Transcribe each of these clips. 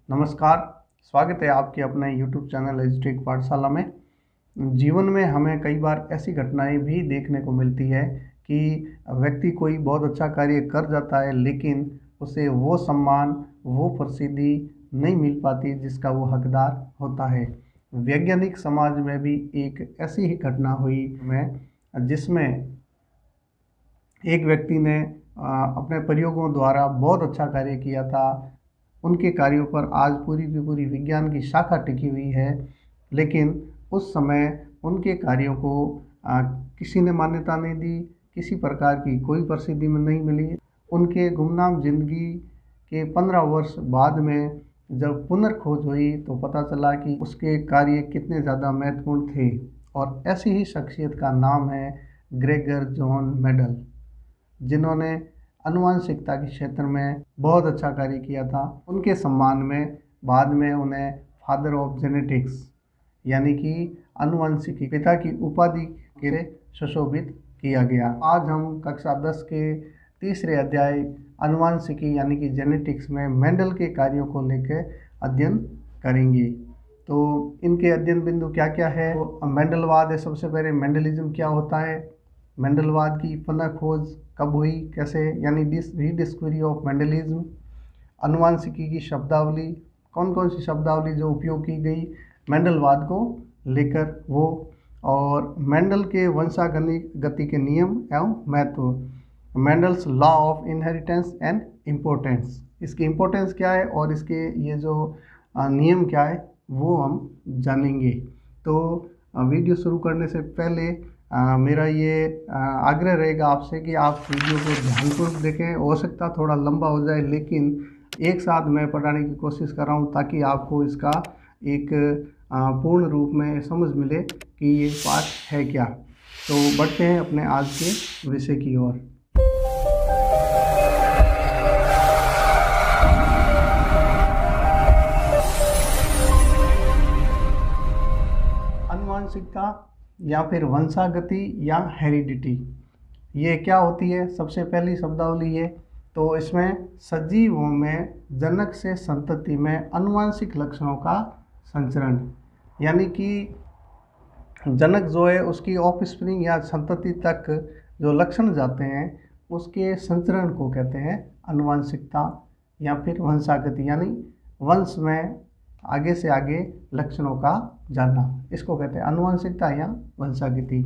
नमस्कार, स्वागत है आपके अपने YouTube चैनल एजुटेक पाठशाला में। जीवन में हमें कई बार ऐसी घटनाएं भी देखने को मिलती है कि व्यक्ति कोई बहुत अच्छा कार्य कर जाता है, लेकिन उसे वो सम्मान, वो प्रसिद्धि नहीं मिल पाती जिसका वो हकदार होता है। वैज्ञानिक समाज में भी एक ऐसी ही घटना हुई जिसमें एक व्यक्ति ने अपने प्रयोगों द्वारा बहुत अच्छा कार्य किया था। उनके कार्यों पर आज पूरी की पूरी विज्ञान की शाखा टिकी हुई है, लेकिन उस समय उनके कार्यों को किसी ने मान्यता नहीं दी, किसी प्रकार की कोई प्रसिद्धि में नहीं मिली। उनके गुमनाम जिंदगी के 15 वर्ष बाद में जब पुनर्खोज हुई तो पता चला कि उसके कार्य कितने ज़्यादा महत्वपूर्ण थे। और ऐसी ही शख्सियत का नाम है ग्रेगर जॉन मेंडल, जिन्होंने आनुवंशिकता के क्षेत्र में बहुत अच्छा कार्य किया था। उनके सम्मान में बाद में उन्हें फादर ऑफ जेनेटिक्स यानी कि आनुवंशिकी पिता की उपाधि के सुशोभित किया गया। आज हम कक्षा 10 के तीसरे अध्याय आनुवंशिकी यानी कि जेनेटिक्स में मेंडल के कार्यों को लेकर अध्ययन करेंगे। तो इनके अध्ययन बिंदु क्या क्या है? तो मेंडलवाद है। सबसे पहले मेंडलिज्म क्या होता है, मेंडलवाद की पुनः खोज कब हुई, कैसे, यानी रीडिस्कवरी ऑफ मेंडलिज्म। आनुवंशिकी की शब्दावली, कौन कौन सी शब्दावली जो उपयोग की गई मेंडलवाद को लेकर वो, और मेंडल के वंशागति के नियम एवं महत्व, Mendel's law of inheritance and importance, इसकी इम्पोर्टेंस क्या है और इसके ये जो नियम क्या है वो हम जानेंगे। तो वीडियो शुरू करने से पहले मेरा ये आग्रह रहेगा आपसे कि आप वीडियो को ध्यानपूर्वक देखें। हो सकता थोड़ा लंबा हो जाए, लेकिन एक साथ मैं पढ़ाने की कोशिश कर रहा हूँ ताकि आपको इसका एक पूर्ण रूप में समझ मिले कि ये पाठ है क्या। तो बढ़ते हैं अपने आज के विषय की ओर। आनुवंशिकता या फिर वंशागति या हेरिडिटी, ये क्या होती है? सबसे पहली शब्दावली है तो इसमें सजीवों में जनक से संतति में आनुवंशिक लक्षणों का संचरण, यानी कि जनक जो है उसकी ऑफस्प्रिंग या संतति तक जो लक्षण जाते हैं उसके संचरण को कहते हैं आनुवंशिकता या फिर वंशागति, यानी वंश में आगे से आगे लक्षणों का जानना, इसको कहते हैं आनुवंशिकता या वंशागति।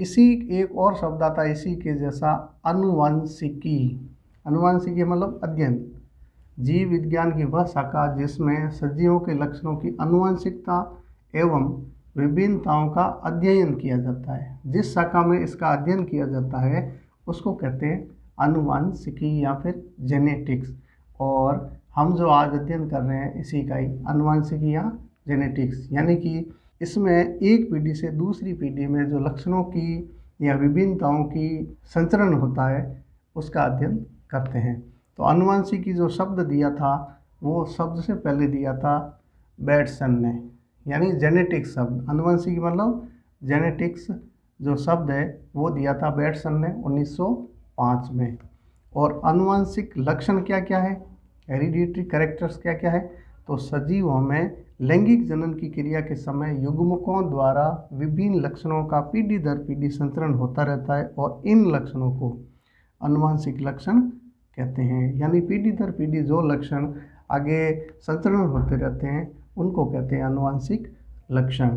इसी एक और शब्द आता है इसी के जैसा, अनुवंशिकी। अनुवंशिकी मतलब अध्ययन, जीव विज्ञान की वह शाखा जिसमें सजीवों के लक्षणों की आनुवंशिकता एवं विभिन्नताओं का अध्ययन किया जाता है। जिस शाखा में इसका अध्ययन किया जाता है उसको कहते हैं आनुवंशिकी या फिर जेनेटिक्स। और हम जो आज अध्ययन कर रहे हैं इसी का ही आनुवंशिकी या जेनेटिक्स, यानी कि इसमें एक पीढ़ी से दूसरी पीढ़ी में जो लक्षणों की या विभिन्नताओं की संचरण होता है उसका अध्ययन करते हैं। तो आनुवंशिकी जो शब्द दिया था वो शब्द से पहले दिया था बैटसन ने, यानी जेनेटिक्स शब्द, आनुवंशिकी मतलब जेनेटिक्स जो शब्द है वो दिया था बैटसन ने 1905 में। और आनुवंशिक लक्षण क्या क्या है, हेरिडिटरी कैरेक्टर्स क्या क्या है? तो सजीवों में लैंगिक जनन की क्रिया के समय युग्मकों द्वारा विभिन्न लक्षणों का पीढ़ी दर पीढ़ी संचरण होता रहता है और इन लक्षणों को आनुवंशिक लक्षण कहते हैं। यानी पीढ़ी दर पीढ़ी जो लक्षण आगे संचरण होते रहते हैं उनको कहते हैं आनुवंशिक लक्षण।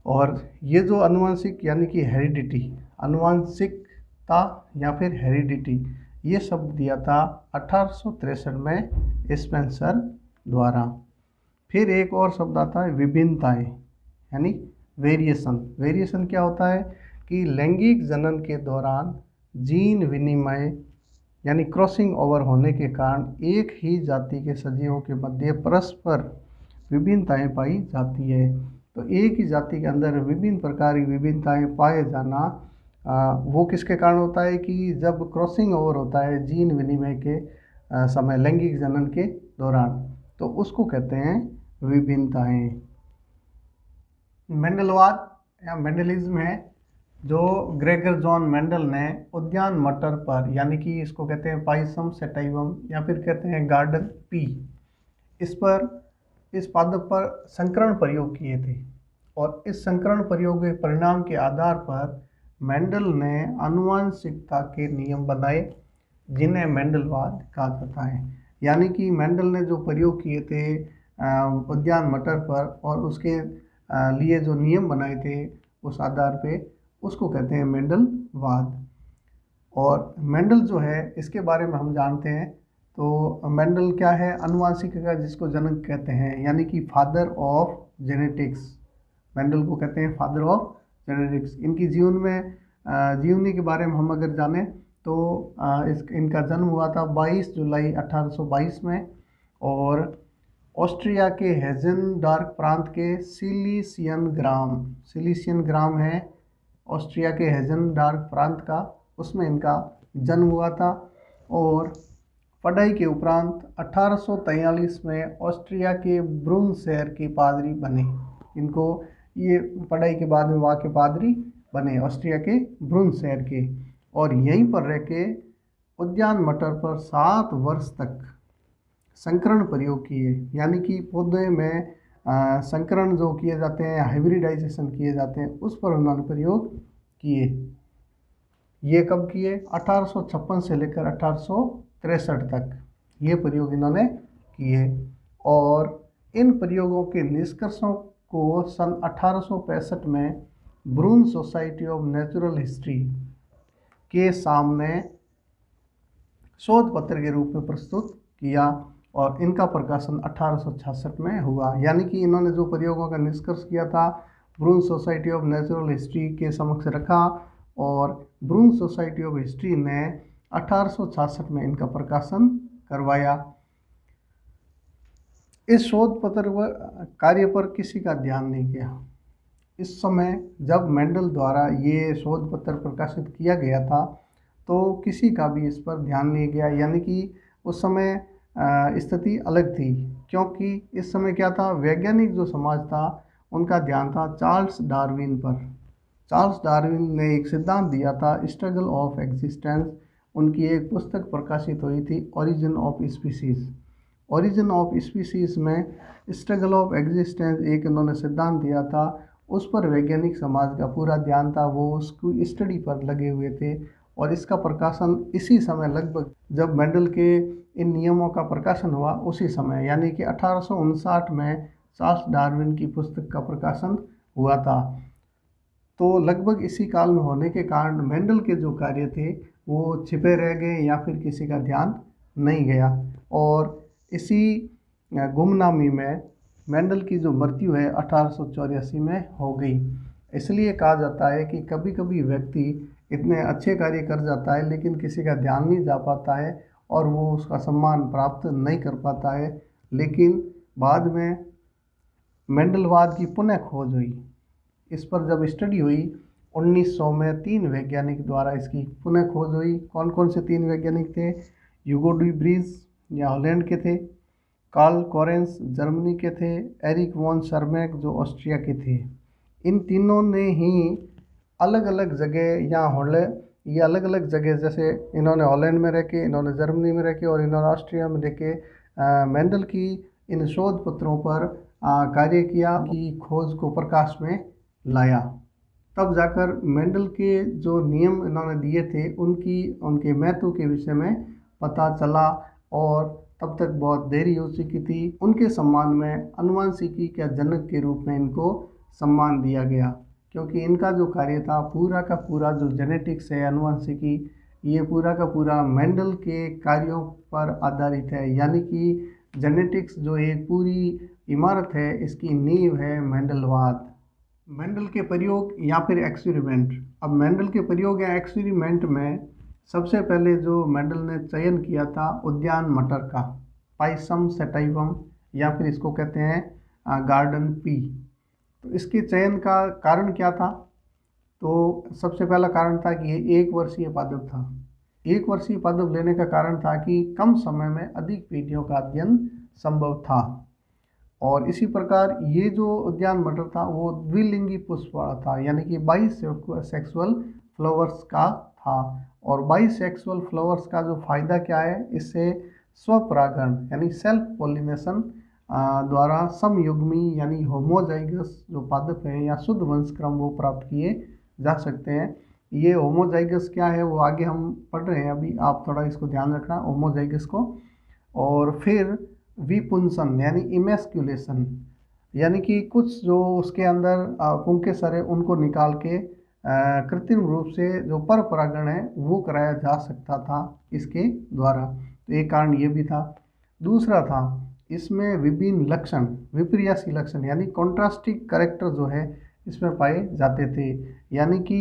और ये जो आनुवंशिक यानी कि हेरिडिटी, आनुवंशिकता या फिर हेरिडिटी, ये शब्द दिया था 1863 में स्पेंसर द्वारा। फिर एक और शब्द आता है विभिन्नताएं यानी वेरिएशन। वेरिएशन क्या होता है कि लैंगिक जनन के दौरान जीन विनिमय यानी क्रॉसिंग ओवर होने के कारण एक ही जाति के सजीवों के मध्य परस्पर विभिन्नताएं पाई जाती है। तो एक ही जाति के अंदर विभिन्न प्रकार की विभिन्नताएं पाए जाना वो किसके कारण होता है कि जब क्रॉसिंग ओवर होता है जीन विनिमय के समय लैंगिक जनन के दौरान, तो उसको कहते हैं विभिन्नताएं। मेंडलवाद या मेंडलिज्म है जो ग्रेगर जॉन मेंडल ने उद्यान मटर पर, यानी कि इसको कहते हैं पाइसम सेटाइवम या फिर कहते हैं गार्डन पी, इस पादप पर संकरण प्रयोग किए थे और इस संकरण प्रयोग के परिणाम के आधार पर मेंडल ने आनुवंशिकता के नियम बनाए जिन्हें मेंडलवाद कहा जाता है। यानी कि मेंडल ने जो प्रयोग किए थे उद्यान मटर पर और उसके लिए जो नियम बनाए थे उस आधार पे उसको कहते हैं मेंडलवाद। और मेंडल जो है इसके बारे में हम जानते हैं तो मेंडल क्या है, आनुवंशिकी जिसको जनक कहते हैं, यानी कि फादर ऑफ जेनेटिक्स। मेंडल को कहते हैं फादर ऑफ जेनेटिक्स। इनकी जीवनी के बारे में हम अगर जानें तो इनका जन्म हुआ था 22 जुलाई 1822 में और ऑस्ट्रिया के हेजेनडार्क प्रांत के सिलीसियन ग्राम है ऑस्ट्रिया के हेजेनडार्क प्रांत का, उसमें इनका जन्म हुआ था। और पढ़ाई के उपरांत 1843 में ऑस्ट्रिया के ब्रून शहर के पादरी बने। इनको ये पढ़ाई के बाद में वहाँ के पादरी बने ऑस्ट्रिया के ब्रून शहर के, और यहीं पर रह के उद्यान मटर पर 7 वर्ष तक संकरण प्रयोग किए। यानी कि पौधे में संकरण जो किए जाते हैं, हाइब्रिडाइजेशन किए जाते हैं, उस पर उन्होंने प्रयोग किए। ये कब किए? 1856 से लेकर 1863 तक ये प्रयोग इन्होंने किए। और इन प्रयोगों के निष्कर्षों को सन 1865 में ब्रून सोसाइटी ऑफ नेचुरल हिस्ट्री के सामने शोध पत्र के रूप में प्रस्तुत किया और इनका प्रकाशन 1866 में हुआ। यानी कि इन्होंने जो प्रयोगों का निष्कर्ष किया था ब्रून सोसाइटी ऑफ नेचुरल हिस्ट्री के समक्ष रखा और ब्रून सोसाइटी ऑफ हिस्ट्री ने 1866 में इनका प्रकाशन करवाया। इस शोध पत्र कार्य पर किसी का ध्यान नहीं गया। इस समय जब मेंडल द्वारा ये शोध पत्र प्रकाशित किया गया था तो किसी का भी इस पर ध्यान नहीं गया। यानी कि उस समय स्थिति अलग थी, क्योंकि इस समय क्या था, वैज्ञानिक जो समाज था उनका ध्यान था चार्ल्स डार्विन पर। चार्ल्स डार्विन ने एक सिद्धांत दिया था स्ट्रगल ऑफ एग्जिस्टेंस। उनकी एक पुस्तक प्रकाशित हुई थी origin of species. Origin of species में स्ट्रगल ऑफ एग्जिस्टेंस एक उन्होंने सिद्धांत दिया था, उस पर वैज्ञानिक समाज का पूरा ध्यान था, वो उसकी स्टडी पर लगे हुए थे। और इसका प्रकाशन इसी समय लगभग जब मेंडल के इन नियमों का प्रकाशन हुआ उसी समय, यानी कि 1859 में चार्ल्स डार्विन की पुस्तक का प्रकाशन हुआ था। तो लगभग इसी काल में होने के कारण मेंडल के जो कार्य थे वो छिपे रह गए या फिर किसी का ध्यान नहीं गया। और इसी गुमनामी में मेंडल की जो मृत्यु है 1884 में हो गई। इसलिए कहा जाता है कि कभी कभी व्यक्ति इतने अच्छे कार्य कर जाता है लेकिन किसी का ध्यान नहीं जा पाता है और वो उसका सम्मान प्राप्त नहीं कर पाता है। लेकिन बाद में मेंडलवाद की पुनः खोज हुई। इस पर जब स्टडी हुई 1900 में 3 वैज्ञानिक द्वारा इसकी पुनः खोज हुई। कौन कौन से 3 वैज्ञानिक थे? ह्यूगो डी ब्रीज या हॉलैंड के थे, कार्ल कोरेंस जर्मनी के थे, एरिक वॉन शर्मैक जो ऑस्ट्रिया के थे। इन तीनों ने ही अलग अलग जगह ये अलग अलग जगह, जैसे इन्होंने हॉलैंड में रह के, इन्होंने जर्मनी में रह के और इन्होंने ऑस्ट्रिया में रह के मेंडल की इन शोध पत्रों पर कार्य किया कि खोज को प्रकाश में लाया। तब जाकर मेंडल के जो नियम इन्होंने दिए थे उनके महत्व के विषय में पता चला और तब तक बहुत देरी हो चुकी थी। उनके सम्मान में आनुवंशिकी के जनक के रूप में इनको सम्मान दिया गया, क्योंकि इनका जो कार्य था पूरा का पूरा जो जेनेटिक्स है, आनुवंशिकी, ये पूरा का पूरा मेंडल के कार्यों पर आधारित है। यानी कि जेनेटिक्स जो एक पूरी इमारत है, इसकी नींव है मेंडलवाद। मेंडल के प्रयोग या फिर एक्सपेरिमेंट। अब मेंडल के प्रयोग या एक्सपेरिमेंट में सबसे पहले जो मेंडल ने चयन किया था उद्यान मटर का, पाइसम सेटाइवम, या फिर इसको कहते हैं गार्डन पी। तो इसके चयन का कारण क्या था? तो सबसे पहला कारण था कि ये 1 वर्षीय पादप था। 1 वर्षीय पादप लेने का कारण था कि कम समय में अधिक पीढ़ियों का अध्ययन संभव था। और इसी प्रकार ये जो उद्यान मटर था वो द्विलिंगी पुष्प वाला था, यानी कि बाइसेक्सुअल फ्लावर्स का था। और बाइसेक्सुअल फ्लावर्स का जो फायदा क्या है, इससे स्वपरागण यानी सेल्फ पॉलिनेशन द्वारा समयुग्मी यानी होमोजाइगस जो पादप हैं या शुद्ध वंशक्रम वो प्राप्त किए जा सकते हैं। ये होमोजाइगस क्या है वो आगे हम पढ़ रहे हैं, अभी आप थोड़ा इसको ध्यान रखना होमोजाइगस को। और फिर विपुंसन यानी इमेस्क्यूलेशन, यानी कि कुछ जो उसके अंदर पुंकेसर है उनको निकाल के कृत्रिम रूप से जो पर परागण है वो कराया जा सकता था इसके द्वारा। तो एक कारण ये भी था। दूसरा था इसमें विभिन्न लक्षण, विपर्यासी लक्षण यानी कॉन्ट्रास्टिंग कैरेक्टर जो है इसमें पाए जाते थे। यानी कि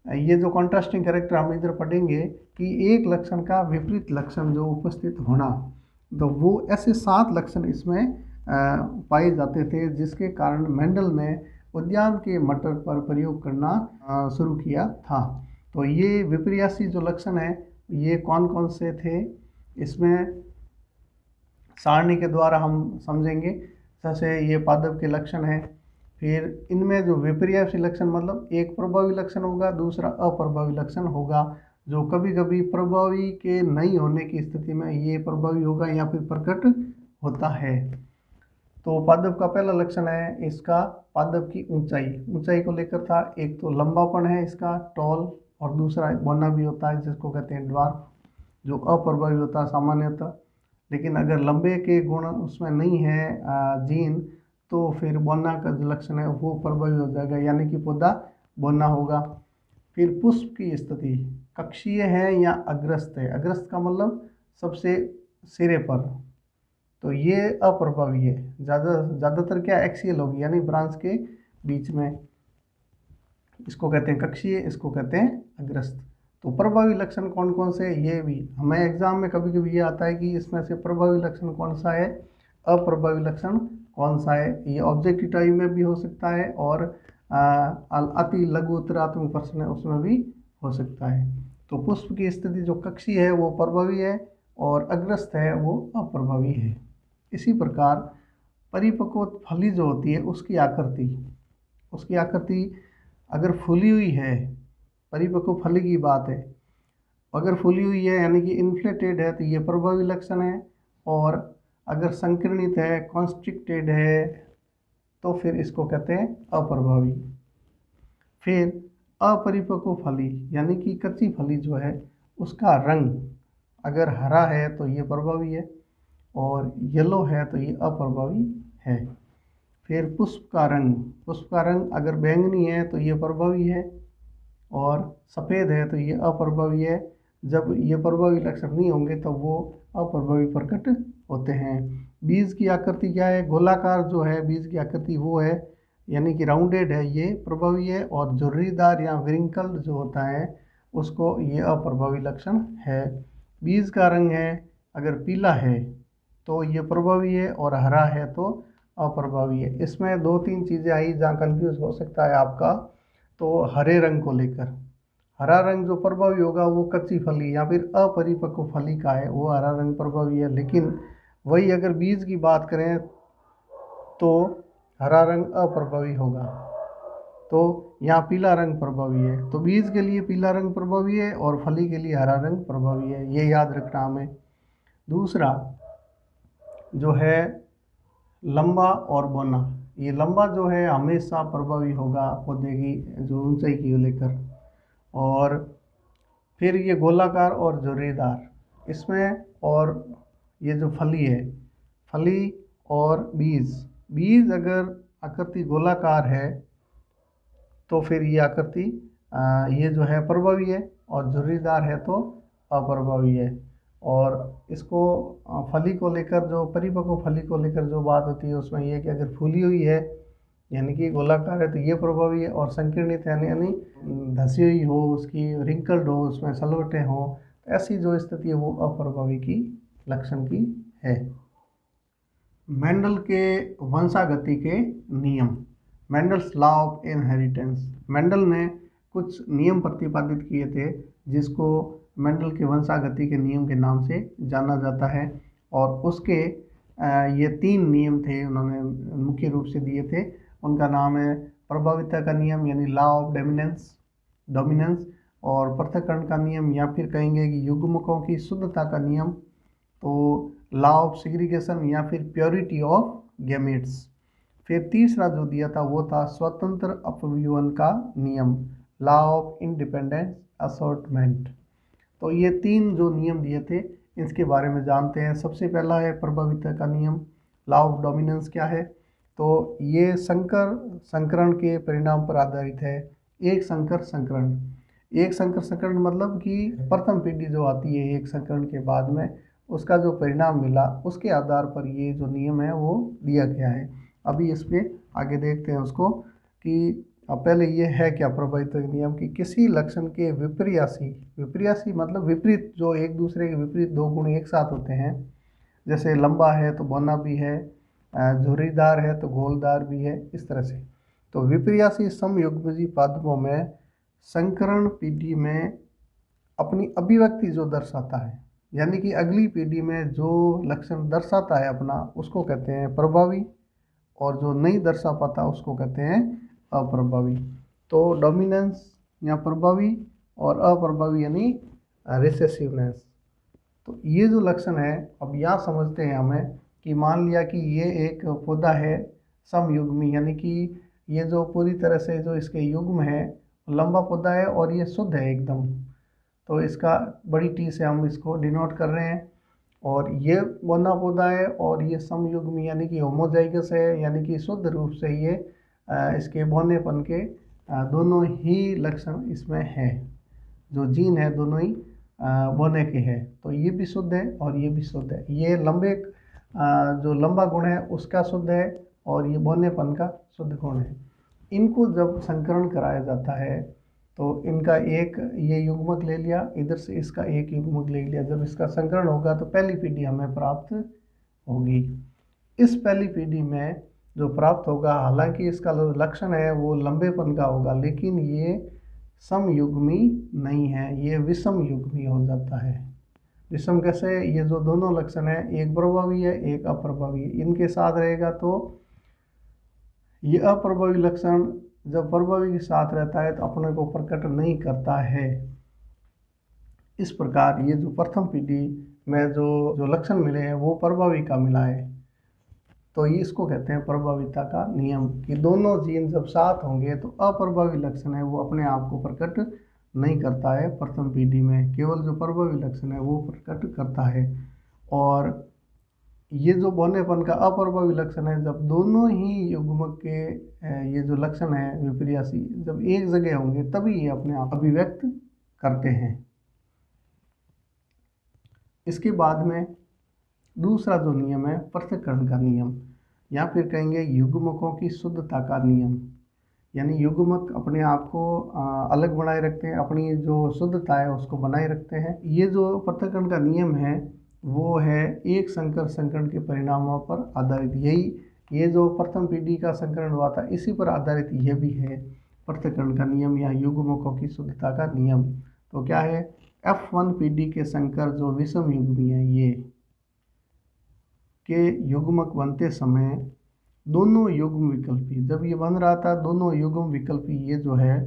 ये जो कॉन्ट्रास्टिंग कैरेक्टर हम इधर पढ़ेंगे कि एक लक्षण का विपरीत लक्षण जो उपस्थित होना, तो वो ऐसे 7 लक्षण इसमें पाए जाते थे, जिसके कारण मेंडल ने उद्यान के मटर पर प्रयोग करना शुरू किया था। तो ये विपर्यासी जो लक्षण है ये कौन कौन से थे, इसमें सारणी के द्वारा हम समझेंगे। जैसे ये पादप के लक्षण हैं, फिर इनमें जो विपर्यासी लक्षण मतलब एक प्रभावी लक्षण होगा, दूसरा अप्रभावी लक्षण होगा, जो कभी कभी प्रभावी के नहीं होने की स्थिति में ये प्रभावी होगा या फिर प्रकट होता है। तो पादप का पहला लक्षण है इसका पादप की ऊंचाई को लेकर था। एक तो लंबापन है इसका टॉल, और दूसरा बौना भी होता है जिसको कहते हैं ड्वार्फ, जो अप्रभावी होता है सामान्यतः। लेकिन अगर लंबे के गुण उसमें नहीं है जीन, तो फिर बौना का जो लक्षण है वो प्रभावी हो जाएगा, यानी कि पौधा बौना होगा। फिर पुष्प की स्थिति कक्षीय है या अग्रस्त है। अग्रस्त का मतलब सबसे सिरे पर, तो ये अप्रभावी है। ज़्यादातर क्या एक्सियल होगी यानी ब्रांच के बीच में, इसको कहते हैं कक्षीय, इसको कहते हैं अग्रस्त। तो प्रभावी लक्षण कौन कौन से, ये भी हमें एग्जाम में कभी कभी ये आता है कि इसमें से प्रभावी लक्षण कौन सा है, अप्रभावी लक्षण कौन सा है। ये ऑब्जेक्टिव टाइप में भी हो सकता है और अति लघु उत्तरात्मक प्रश्न है उसमें भी हो सकता है। तो पुष्प की स्थिति जो कक्षीय है वो प्रभावी है और अग्रस्त है वो अप्रभावी है। इसी प्रकार परिपक्व फली जो होती है उसकी आकृति अगर फूली हुई है, परिपक्व फली की बात है, अगर फूली हुई है यानी कि इन्फ्लेटेड है तो ये प्रभावी लक्षण है, और अगर संकीर्णित है कॉन्स्ट्रिक्टेड है तो फिर इसको कहते हैं अप्रभावी। फिर अपरिपक्व फली यानी कि कच्ची फली जो है उसका रंग अगर हरा है तो ये प्रभावी है, और येलो है तो ये अप्रभावी है। फिर पुष्प का रंग अगर बैंगनी है तो ये प्रभावी है, और सफ़ेद है तो ये अप्रभावी है। जब ये प्रभावी लक्षण नहीं होंगे तो वो अप्रभावी प्रकट होते हैं। बीज की आकृति क्या है, गोलाकार जो है बीज की आकृति वो है, यानी कि राउंडेड है, ये प्रभावी है। और झुर्रीदार या विरिंकल जो होता है उसको ये अप्रभावी लक्षण है। बीज का रंग है अगर पीला है तो ये प्रभावी है, और हरा है तो अप्रभावी है। इसमें 2-3 चीज़ें आई जहाँ कंफ्यूज हो सकता है आपका। तो हरे रंग को लेकर, हरा रंग जो प्रभावी होगा वो कच्ची फली या फिर अपरिपक्व फली का है, वो हरा रंग प्रभावी है। लेकिन वही अगर बीज की बात करें तो हरा रंग अप्रभावी होगा, तो यहाँ पीला रंग प्रभावी है। तो बीज के लिए पीला रंग प्रभावी है और फली के लिए हरा रंग प्रभावी है, ये याद रखना हमें। दूसरा जो है लंबा और बौना, ये लंबा जो है हमेशा प्रभावी होगा पौधे की जो ऊंचाई की लेकर। और फिर ये गोलाकार और झुर्रीदार इसमें, और ये जो फली है, फली और बीज अगर आकृति गोलाकार है तो फिर ये आकृति ये जो है प्रभावी है, और झुर्रीदार है तो अप्रभावी है। और इसको फली को लेकर जो परिपक्व फली को लेकर जो बात होती है उसमें ये कि अगर फूली हुई है यानी कि गोलाकार है तो ये प्रभावी है, और संकीर्णित यानी धसी हुई हो, उसकी रिंकल्ड हो, उसमें सलवटें हो, तो ऐसी जो स्थिति है वो अप्रभावी की लक्षण की है। मेंडल के वंशागति के नियम, Mendel's law of inheritance. Mendel ने कुछ नियम प्रतिपादित किए थे जिसको मेंडल के वंशागति के नियम के नाम से जाना जाता है। और उसके ये 3 नियम थे उन्होंने मुख्य रूप से दिए थे। उनका नाम है प्रभाविता का नियम यानी लॉ ऑफ डोमिनेंस, और पृथक्करण का नियम, या फिर कहेंगे कि युग्मकों की शुद्धता का नियम। तो लॉ ऑफ सेग्रीगेशन या फिर प्योरिटी ऑफ गैमेट्स। फिर तीसरा जो दिया था वो था स्वतंत्र अपव्यूहन का नियम, लॉ ऑफ इंडिपेंडेंट असॉर्टमेंट। तो ये तीन जो नियम दिए थे इसके बारे में जानते हैं। सबसे पहला है प्रभाविता का नियम, लॉ ऑफ डोमिनेंस क्या है, तो ये संकरण के परिणाम पर आधारित है। एक संकर संकरण मतलब कि प्रथम पीढ़ी जो आती है एक संकरण के बाद में, उसका जो परिणाम मिला उसके आधार पर ये जो नियम है वो दिया गया है। अभी इस पे आगे देखते हैं उसको कि पहले ये है क्या प्रभावित नियम कि किसी लक्षण के विपर्यासी मतलब विपरीत, जो एक दूसरे के विपरीत दो गुण एक साथ होते हैं, जैसे लंबा है तो बौना भी है, झुर्रीदार है तो गोलदार भी है, इस तरह से। तो विपर्यासी समयुग्मजी पादपों में संकरण पीढ़ी में अपनी अभिव्यक्ति जो दर्शाता है, यानी कि अगली पीढ़ी में जो लक्षण दर्शाता है अपना, उसको कहते हैं प्रभावी, और जो नहीं दर्शा पाता उसको कहते हैं अप्रभावी। तो डोमिनेंस या प्रभावी और अप्रभावी यानी रिसेसिवनेस। तो ये जो लक्षण है, अब यहाँ समझते हैं हमें कि मान लिया कि ये एक पौधा है समयुग्मी, यानी कि ये जो पूरी तरह से जो इसके युग्म है लंबा पौधा है और ये शुद्ध है एकदम, तो इसका बड़ी टी से हम इसको डिनोट कर रहे हैं। और ये बौना पौधा है और ये समयुग्मी यानी कि होमोजाइगस है, यानी कि शुद्ध रूप से ये इसके बौनेपन के दोनों ही लक्षण इसमें है, जो जीन है दोनों ही बौने के हैं। तो ये भी शुद्ध है और ये भी शुद्ध है। ये जो लंबा गुण है उसका शुद्ध है और ये बौनेपन का शुद्ध गुण है। इनको जब संकरण कराया जाता है तो इनका एक ये युग्मक ले लिया, इधर से इसका एक युग्मक ले लिया, जब इसका संकरण होगा तो पहली पीढ़ी हमें प्राप्त होगी। इस पहली पीढ़ी में जो प्राप्त होगा, हालांकि इसका लक्षण है वो लंबेपन का होगा, लेकिन ये समयुग्मी नहीं है, ये विषम युग्मी हो जाता है। विषम कैसे, ये जो दोनों लक्षण है एक प्रभावी है एक अप्रभावी है, इनके साथ रहेगा तो ये अप्रभावी लक्षण जब प्रभावी के साथ रहता है तो अपने को प्रकट नहीं करता है। इस प्रकार ये जो प्रथम पीढ़ी में जो लक्षण मिले हैं वो प्रभावी का मिला है, तो ये इसको कहते हैं प्रभाविता का नियम, कि दोनों जीन जब साथ होंगे तो अप्रभावी लक्षण है वो अपने आप को प्रकट नहीं करता है प्रथम पीढ़ी में, केवल जो प्रभावी लक्षण है वो प्रकट करता है। और ये जो बौनेपन का अप्रभावी लक्षण है, जब दोनों ही युग्मक के ये जो लक्षण है विपर्यासी जब एक जगह होंगे तभी ये अपने आप अभिव्यक्त करते हैं। इसके बाद में दूसरा जो नियम है पृथक्करण का नियम, या फिर कहेंगे युग्मकों की शुद्धता का नियम, यानी युग्मक अपने आप को अलग बनाए रखते हैं, अपनी जो शुद्धता है उसको बनाए रखते हैं। ये जो पृथक्करण का नियम है वो है एक संकर संकरण के परिणामों पर आधारित। यही ये जो प्रथम पीढ़ी का संकरण हुआ था इसी पर आधारित ये भी है पृथक्करण का नियम या युग्मकों की शुद्धता का नियम। तो क्या है, F1 पीढ़ी के संकर जो विषम युग्मी है ये के युग्मक बनते समय दोनों युग्म विकल्पी, जब ये बन रहा था दोनों युग्म विकल्पी ये जो है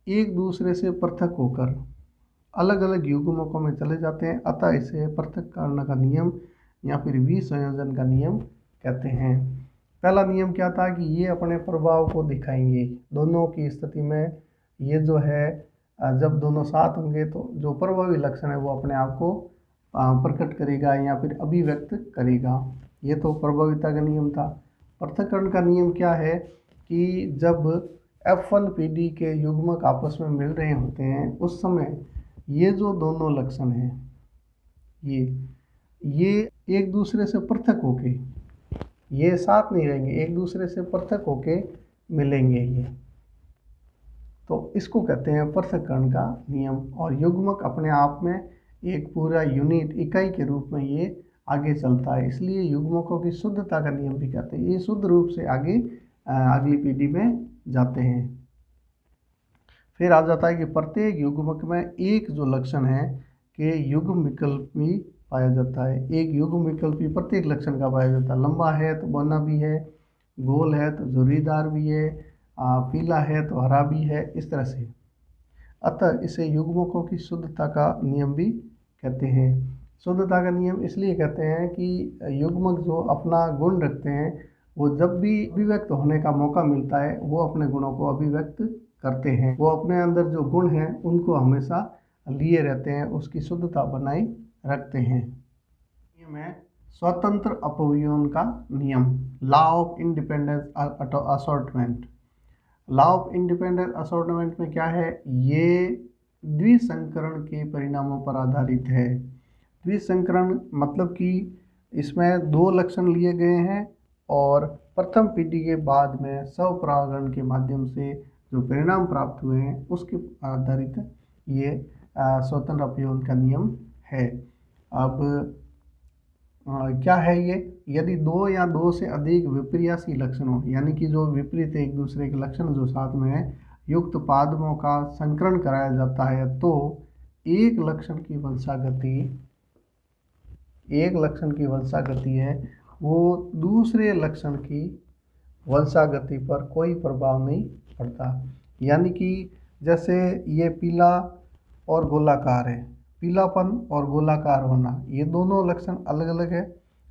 एक दूसरे से पृथक होकर अलग अलग युग्मकों में चले जाते हैं, अतः इसे पृथक्करण का नियम या फिर विसंयोजन का नियम कहते हैं। पहला नियम क्या था कि ये अपने प्रभाव को दिखाएंगे दोनों की स्थिति में, ये जो है जब दोनों साथ होंगे तो जो प्रभावी लक्षण है वो अपने आप को प्रकट करेगा या फिर अभिव्यक्त करेगा। ये तो प्रभाविता का नियम था। पृथक्करण का नियम क्या है कि जब F1 पीढ़ी के युग्मक आपस में मिल रहे होते हैं उस समय ये जो दोनों लक्षण हैं ये एक दूसरे से पृथक होके, ये साथ नहीं रहेंगे, एक दूसरे से पृथक होके मिलेंगे ये, तो इसको कहते हैं पृथक्करण का नियम। और युग्मक अपने आप में एक पूरा यूनिट इकाई के रूप में ये आगे चलता है, इसलिए युग्मकों की शुद्धता का नियम भी कहते हैं। ये शुद्ध रूप से आगे अगली पीढ़ी में जाते हैं। फिर आ जाता है कि प्रत्येक युग्मक में एक जो लक्षण है कि युग्म विकल्पी पाया जाता है, एक युग्म विकल्पी प्रत्येक लक्षण का पाया जाता है। लंबा है तो बौना भी है, गोल है तो झुर्रीदार भी है, पीला है तो हरा भी है, इस तरह से। अतः इसे युग्मकों की शुद्धता का नियम भी कहते हैं। शुद्धता का नियम इसलिए कहते हैं कि युग्मक जो अपना गुण रखते हैं वो जब भी अभिव्यक्त होने का मौका मिलता है वो अपने गुणों को अभिव्यक्त करते हैं। वो अपने अंदर जो गुण हैं उनको हमेशा लिए रहते हैं, उसकी शुद्धता बनाए रखते हैं। नियम है स्वतंत्र अपव्यवन का नियम, law of independence assortment. Law of independent assortment में क्या है, ये द्विसंकरण के परिणामों पर आधारित है। द्विसंकरण मतलब कि इसमें दो लक्षण लिए गए हैं और प्रथम पीढ़ी के बाद में स्वपरागण के माध्यम से जो परिणाम प्राप्त हुए हैं उसके आधारित ये स्वतंत्र अपव्यवन का नियम है। अब क्या है ये, यदि दो या दो से अधिक विपर्यासी लक्षण हो, यानी कि जो विपरीत एक दूसरे के लक्षण जो साथ में है, युक्त पादपों का संकरण कराया जाता है तो एक लक्षण की वंशागति है वो दूसरे लक्षण की वंशागति पर कोई प्रभाव नहीं पड़ता। यानी कि जैसे ये पीला और गोलाकार है, पीलापन और गोलाकार होना ये दोनों लक्षण अलग अलग है,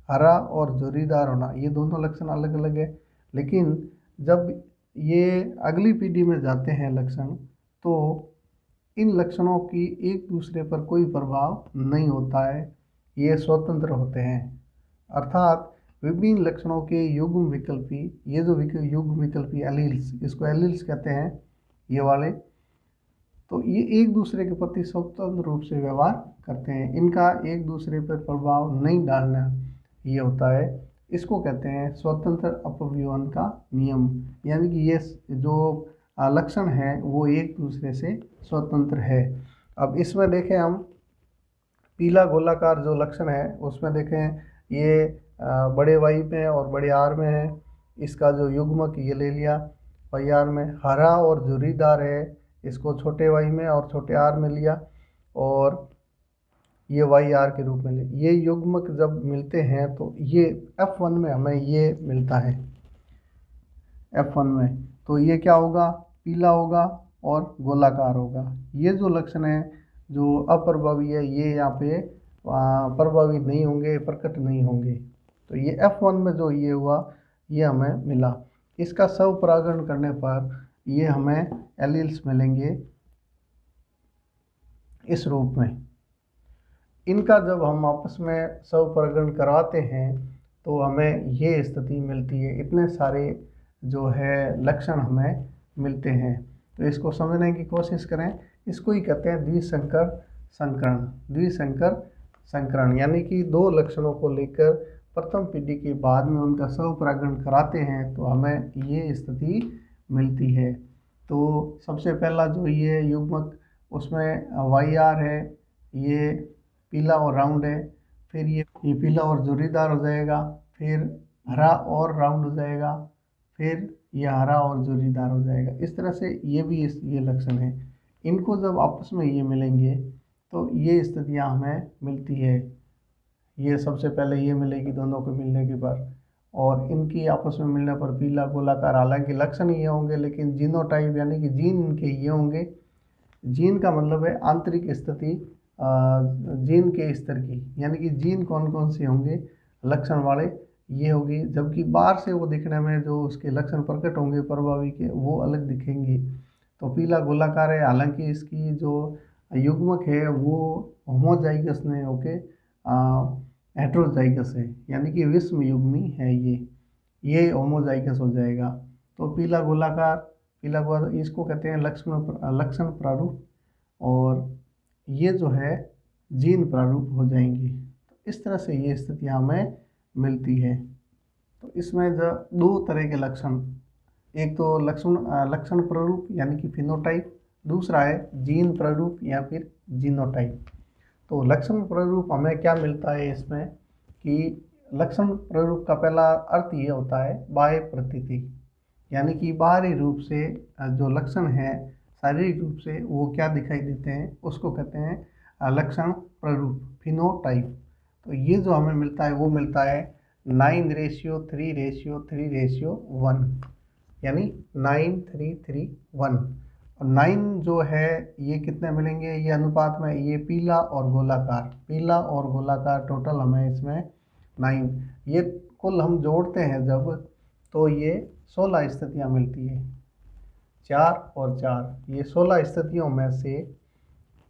हरा और झुर्रीदार होना ये दोनों लक्षण अलग अलग है, लेकिन जब ये अगली पीढ़ी में जाते हैं लक्षण तो इन लक्षणों की एक दूसरे पर कोई प्रभाव नहीं होता है, ये स्वतंत्र होते हैं। अर्थात विभिन्न लक्षणों के युग्म विकल्पी, ये जो युग्म विकल्पी एलील्स, इसको एलील्स कहते हैं ये वाले, तो ये एक दूसरे के प्रति स्वतंत्र रूप से व्यवहार करते हैं, इनका एक दूसरे पर प्रभाव नहीं डालना ये होता है। इसको कहते हैं स्वतंत्र अपव्यवन का नियम, यानी कि ये जो लक्षण है वो एक दूसरे से स्वतंत्र है। अब इसमें देखें हम पीला गोलाकार जो लक्षण है उसमें देखें ये बड़े वाई में और बड़े आर में है, इसका जो युग्मक ये ले लिया वाई आर में। हरा और झुर्रीदार है, इसको छोटे वाई में और छोटे आर में लिया और ये वाई आर के रूप में ले। ये युग्मक जब मिलते हैं तो ये F1 में हमें ये मिलता है, F1 में तो ये क्या होगा, पीला होगा और गोलाकार होगा। ये जो लक्षण है जो अप्रभावी है ये यहाँ पे प्रभावी नहीं होंगे, प्रकट नहीं होंगे। तो ये F1 में जो ये हुआ ये हमें मिला। इसका स्वपरागण करने पर ये हमें एलील्स मिलेंगे इस रूप में। इनका जब हम आपस में स्वपरागण करवाते हैं तो हमें ये स्थिति मिलती है, इतने सारे जो है लक्षण हमें मिलते हैं। तो इसको समझने की कोशिश करें, इसको ही कहते हैं द्विसंकर संकरण। द्विसंकर संकरण यानी कि दो लक्षणों को लेकर प्रथम पीढ़ी के बाद में उनका स्वपरागण कराते हैं तो हमें ये स्थिति मिलती है। तो सबसे पहला जो ये युग्मक उसमें वाई आर है, ये पीला और राउंड है, फिर ये पीला और झुर्रीदार हो जाएगा, फिर हरा और राउंड हो जाएगा, फिर ये हरा और झुर्रीदार हो जाएगा। इस तरह से ये भी ये लक्षण है, इनको जब आपस में ये मिलेंगे तो ये स्थितियाँ हमें मिलती है। ये सबसे पहले ये मिलेगी दोनों को मिलने के बाद, और इनकी आपस में मिलने पर पीला गोलाकार, हालांकि लक्षण ये होंगे लेकिन जीनोटाइप यानी कि जीन इनके ये होंगे। जीन का मतलब है आंतरिक स्थिति जीन के स्तर की, यानी कि जीन कौन कौन से होंगे लक्षण वाले ये होगी, जबकि बाहर से वो दिखने में जो उसके लक्षण प्रकट होंगे प्रभावी के वो अलग दिखेंगे। तो पीला गोलाकार है, हालांकि इसकी जो युग्मक है वो होमोजाइगस नहीं होके हेट्रोजाइगस है, यानी कि विषम युग्मी है, ये होमोजाइगस हो जाएगा। तो पीला गोलाकार इसको कहते हैं लक्षण प्रारूप, और ये जो है जीन प्रारूप हो जाएंगी। तो इस तरह से ये स्थितियाँ हमें मिलती है। तो इसमें जो दो तरह के लक्षण, एक तो लक्षण प्रारूप यानी कि फिनोटाइप, दूसरा है जीन प्रारूप या फिर जीनोटाइप। तो लक्षण प्रारूप हमें क्या मिलता है इसमें कि लक्षण प्रारूप का पहला अर्थ ये होता है बाह्य प्रतीति, यानी कि बाहरी रूप से जो लक्षण है शारीरिक रूप से वो क्या दिखाई देते हैं उसको कहते हैं लक्षण प्रारूप, फिनोटाइप। तो ये जो हमें मिलता है वो मिलता है 9:3:3:3:1, यानी 9:3:3:1। 9 जो है ये कितने मिलेंगे, ये अनुपात में, ये पीला और गोलाकार, पीला और गोलाकार टोटल हमें इसमें 9, ये कुल हम जोड़ते हैं जब, तो ये 16 स्थितियाँ मिलती है। 4 और 4, ये 16 स्थितियों में से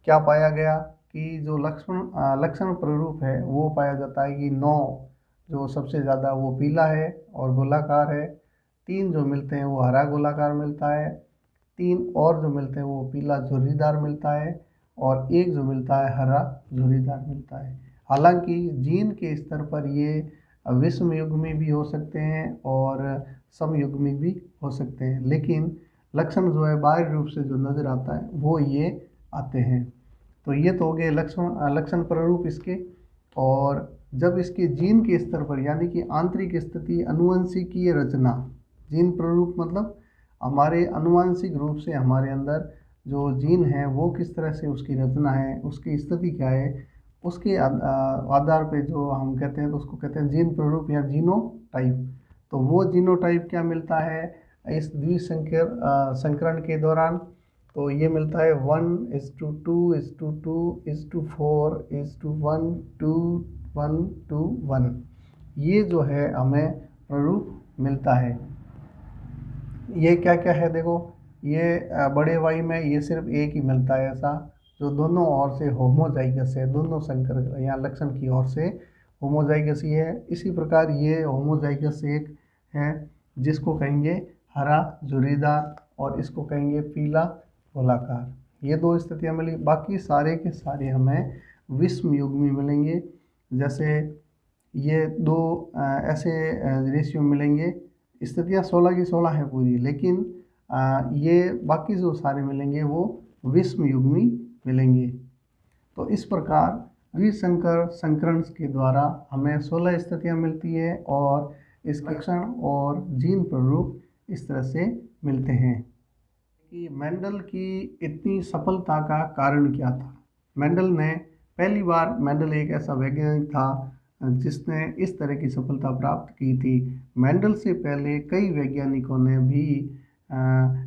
क्या पाया गया कि जो लक्षण प्ररूप है वो पाया जाता है कि 9 जो सबसे ज़्यादा वो पीला है और गोलाकार है, 3 जो मिलते हैं वो हरा गोलाकार मिलता है, 3 और जो मिलते हैं वो पीला झुर्रीदार मिलता है, और 1 जो मिलता है हरा झुर्रीदार मिलता है। हालांकि जीन के स्तर पर ये विषमयुग्मी भी हो सकते हैं और समयुग्मी भी हो सकते हैं, लेकिन लक्षण जो है बाहरी रूप से जो नज़र आता है वो ये आते हैं। तो ये तो हो गए लक्षण प्ररूप इसके। और जब इसके जीन के स्तर पर, यानी कि आंतरिक स्थिति, अनुवंशिकीय रचना, जीन प्ररूप मतलब हमारे अनुवांशिक रूप से हमारे अंदर जो जीन है वो किस तरह से उसकी रचना है, उसकी स्थिति क्या है, उसके आधार पे जो हम कहते हैं तो उसको कहते हैं जीन प्ररूप या जीनोटाइप। तो वो जीनोटाइप क्या मिलता है इस संकरण के दौरान, तो ये मिलता है 1:2:2:4:1:1:1:1, ये जो है हमें प्ररूप मिलता है। ये क्या क्या है देखो, ये बड़े वाई में ये सिर्फ एक ही मिलता है ऐसा, जो दोनों ओर से होमोजाइगस है, दोनों संकर या लक्षण की ओर से होमोजाइगस ही है। इसी प्रकार ये होमोजाइगस एक है जिसको कहेंगे हरा झुर्रीदार, और इसको कहेंगे पीला गोलाकार। ये 2 स्थितियाँ मिली, बाकी सारे के सारे हमें विषम युग्मी मिलेंगे। जैसे ये 2 ऐसे रेशियो मिलेंगे, स्थितियाँ 16 की 16 है पूरी, लेकिन ये बाकी जो सारे मिलेंगे वो विषम युग्मी मिलेंगे। तो इस प्रकार द्विसंकर संकरण के द्वारा हमें 16 स्थितियाँ मिलती है और इसके लक्षण और जीन प्ररूप इस तरह से मिलते हैं। कि मेंडल की इतनी सफलता का कारण क्या था। मेंडल एक ऐसा वैज्ञानिक था जिसने इस तरह की सफलता प्राप्त की थी। मेंडल से पहले कई वैज्ञानिकों ने भी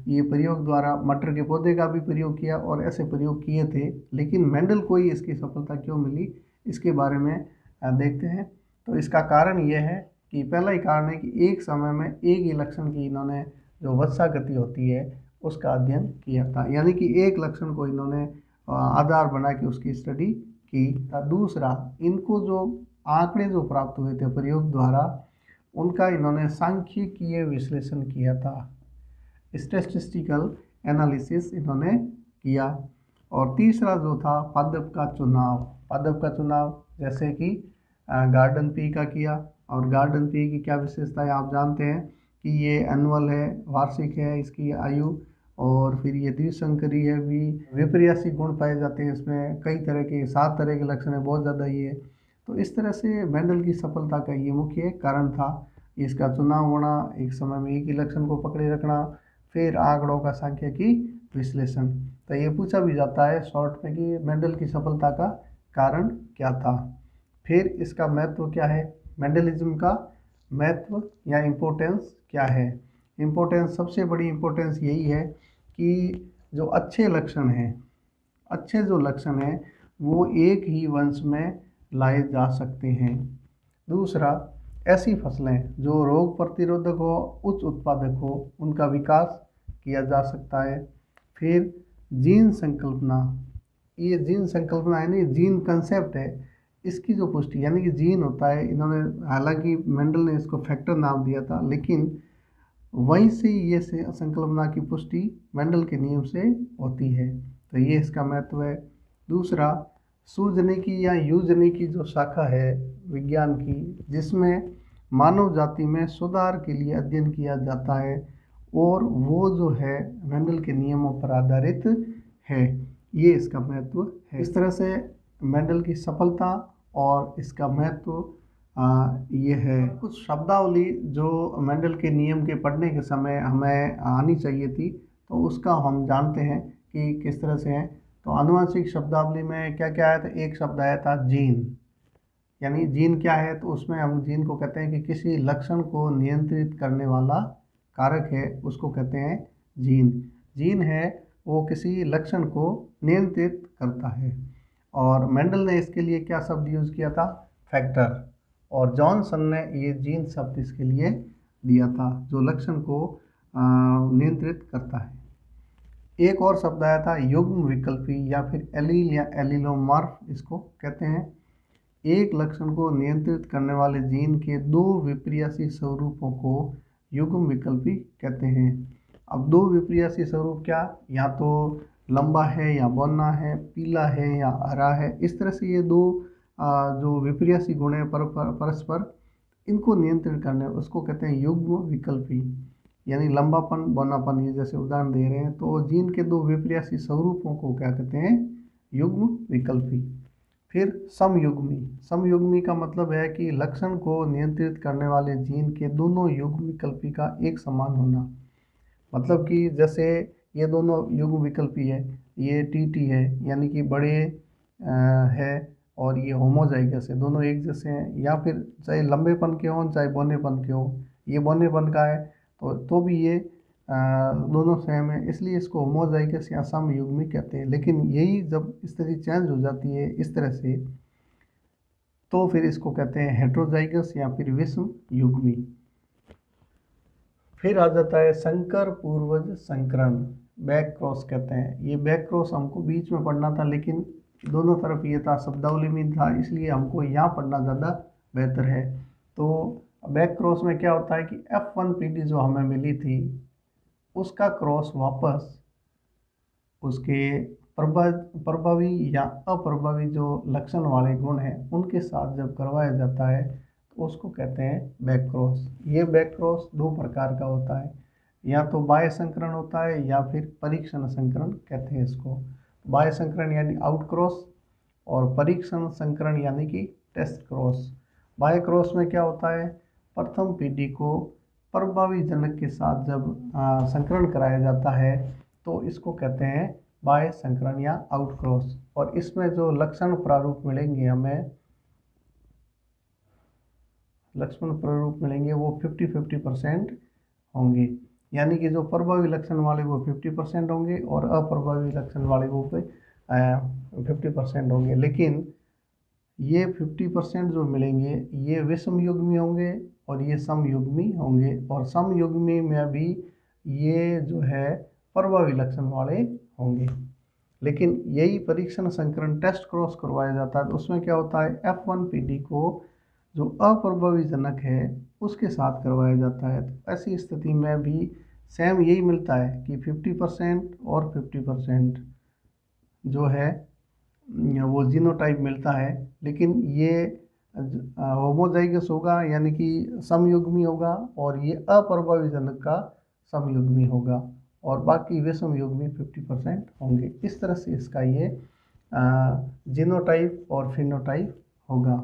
ये प्रयोग द्वारा मटर के पौधे का भी प्रयोग किया और ऐसे प्रयोग किए थे, लेकिन मेंडल को ही इसकी सफलता क्यों मिली इसके बारे में देखते हैं। तो इसका कारण यह है कि पहला ही कारण है कि एक समय में एक ही लक्षण की इन्होंने जो वत्सा गति होती है उसका अध्ययन किया था, यानी कि एक लक्षण को इन्होंने आधार बना के उसकी स्टडी की था। दूसरा, इनको जो आंकड़े जो प्राप्त हुए थे प्रयोग द्वारा उनका इन्होंने सांख्यिकीय विश्लेषण किया था, स्टैटिस्टिकल एनालिसिस इन्होंने किया। और तीसरा जो था पादप का चुनाव जैसे कि गार्डन पी का किया। और गार्डन पी की क्या विशेषता है आप जानते हैं कि ये एनुअल है, वार्षिक है इसकी आयु, और फिर ये द्विसंकरी है भी, विपर्यासी गुण पाए जाते हैं इसमें, कई तरह के 7 तरह के लक्षण है, बहुत ज़्यादा ये। तो इस तरह से मेंडल की सफलता का ये मुख्य कारण था, इसका चुनाव होना, एक समय में एक ही लक्षण को पकड़े रखना, फिर आंकड़ों का सांख्यिकी विश्लेषण। तो ये पूछा भी जाता है शॉर्ट में कि मेंडल की सफलता का कारण क्या था। फिर इसका महत्व क्या है, मेंडलिज्म का महत्व या इम्पोर्टेंस क्या है। इम्पोर्टेंस, सबसे बड़ी इम्पोर्टेंस यही है कि जो अच्छे लक्षण हैं वो एक ही वंश में लाए जा सकते हैं। दूसरा, ऐसी फसलें जो रोग प्रतिरोधक हो, उच्च उत्पादक हो, उनका विकास किया जा सकता है। फिर जीन संकल्पना, ये जीन संकल्पना यानी जीन कंसेप्ट है, इसकी जो पुष्टि, यानी कि जीन होता है, इन्होंने हालांकि मेंडल ने इसको फैक्टर नाम दिया था, लेकिन वहीं से ये संकल्पना की पुष्टि मेंडल के नियम से होती है। तो ये इसका महत्व है। दूसरा, सूझने की या यूजने की जो शाखा है विज्ञान की, जिसमें मानव जाति में सुधार के लिए अध्ययन किया जाता है, और वो जो है मेंडल के नियमों पर आधारित है, ये इसका महत्व है। इस तरह से मेंडल की सफलता और इसका महत्व ये है। कुछ शब्दावली जो मेंडल के नियम के पढ़ने के समय हमें आनी चाहिए थी, तो उसका हम जानते हैं कि किस तरह से है। तो आनुवंशिक शब्दावली में क्या क्या आया था, एक शब्द आया था जीन, यानी जीन क्या है, तो उसमें हम जीन को कहते हैं कि किसी लक्षण को नियंत्रित करने वाला कारक है, उसको कहते हैं जीन। जीन है वो किसी लक्षण को नियंत्रित करता है। और मेंडल ने इसके लिए क्या शब्द यूज़ किया था? फैक्टर। और जॉनसन ने ये जीन शब्द इसके लिए दिया था, जो लक्षण को नियंत्रित करता है। एक और शब्द आया था युग्म विकल्पी या फिर एलील या एलिलोमॉर्फ, इसको कहते हैं। एक लक्षण को नियंत्रित करने वाले जीन के दो विपर्यासी स्वरूपों को युग्म विकल्पी कहते हैं। अब दो विपर्यासी स्वरूप क्या? या तो लंबा है या बौना है, पीला है या हरा है। इस तरह से ये दो जो विपर्यासी गुण है परस्पर, इनको नियंत्रित करने उसको कहते हैं युग्म विकल्पी। यानी लंबापन, बौनापन, ये जैसे उदाहरण दे रहे हैं, तो जीन के दो विपर्यासी स्वरूपों को क्या कहते हैं? युग्म विकल्पी। फिर समयुग्मी। समयुग्मी का मतलब है कि लक्षण को नियंत्रित करने वाले जीन के दोनों युग्म विकल्पी का एक समान होना। मतलब कि जैसे ये दोनों युग्म विकल्पी है, ये टीटी है यानी कि बड़े है, और ये होमोजाइगस है, दोनों एक जैसे हैं। या फिर चाहे लंबेपन के हों चाहे बौनेपन के हो, ये बौनेपन का है तो भी ये दोनों सेम है, इसलिए इसको होमोजाइगस या समयुग्मी कहते हैं। लेकिन यही जब स्थिति चेंज हो जाती है इस तरह से, तो फिर इसको कहते हैं हेट्रोजाइगस या फिर विषम युग्मी। फिर आ जाता है संकर पूर्वज संकरण, बैक क्रॉस कहते हैं। ये बैक क्रॉस हमको बीच में पढ़ना था, लेकिन दोनों तरफ ये था, शब्दावली में था, इसलिए हमको यहाँ पढ़ना ज़्यादा बेहतर है। तो बैक क्रॉस में क्या होता है कि F1PD जो हमें मिली थी, उसका क्रॉस वापस उसके प्रभावी या अप्रभावी जो लक्षण वाले गुण हैं उनके साथ जब करवाया जाता है तो उसको कहते हैं बैक क्रॉस। ये बैक क्रॉस दो प्रकार का होता है, या तो बाह्य संकरण होता है या फिर परीक्षण संकरण कहते हैं इसको। बाह्य संकरण यानी आउट क्रॉस, और परीक्षण संकरण यानी कि टेस्ट क्रॉस। बाह्य क्रॉस में क्या होता है? प्रथम पीढ़ी को प्रभावी जनक के साथ जब संकरण कराया जाता है तो इसको कहते हैं बाह्य संकरण या आउट क्रॉस। और इसमें जो लक्षण प्रारूप मिलेंगे हमें, लक्षण प्रारूप मिलेंगे वो 50-50% होंगे। यानी कि जो प्रभावी लक्षण वाले वो 50% होंगे और अप्रभावी लक्षण वाले वो 50% होंगे। लेकिन ये 50% जो मिलेंगे ये विषम युग्मी होंगे और ये समयुग्मी होंगे। और समयुग्मी में भी ये जो है प्रभावी लक्षण वाले होंगे। लेकिन यही परीक्षण संकरण टेस्ट क्रॉस करवाया जाता है तो उसमें क्या होता है? F1PD को जो अप्रभावी जनक है उसके साथ करवाया जाता है। तो ऐसी स्थिति में भी सेम यही मिलता है कि 50% और 50% जो है वो जीनोटाइप मिलता है। लेकिन ये होमोजाइगस होगा यानी कि समयुग्मी होगा, और ये अप्रभावी जनक का समयुग्मी होगा, और बाकी विषम युग्मी 50% होंगे। इस तरह से इसका ये जीनोटाइप और फिनोटाइप होगा।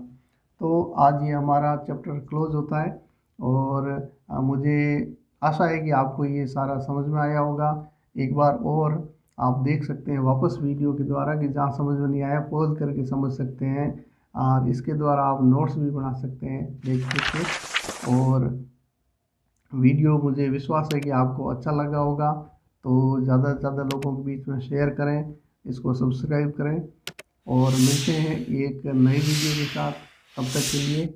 तो आज ये हमारा चैप्टर क्लोज होता है, और मुझे आशा है कि आपको ये सारा समझ में आया होगा। एक बार और आप देख सकते हैं वापस वीडियो के द्वारा कि जहाँ समझ में नहीं आया पॉज करके समझ सकते हैं, और इसके द्वारा आप नोट्स भी बना सकते हैं देख के। और वीडियो मुझे विश्वास है कि आपको अच्छा लगा होगा, तो ज़्यादा से ज़्यादा लोगों के बीच में शेयर करें, इसको सब्सक्राइब करें, और मिलते हैं एक नई वीडियो के साथ। तब तक के लिए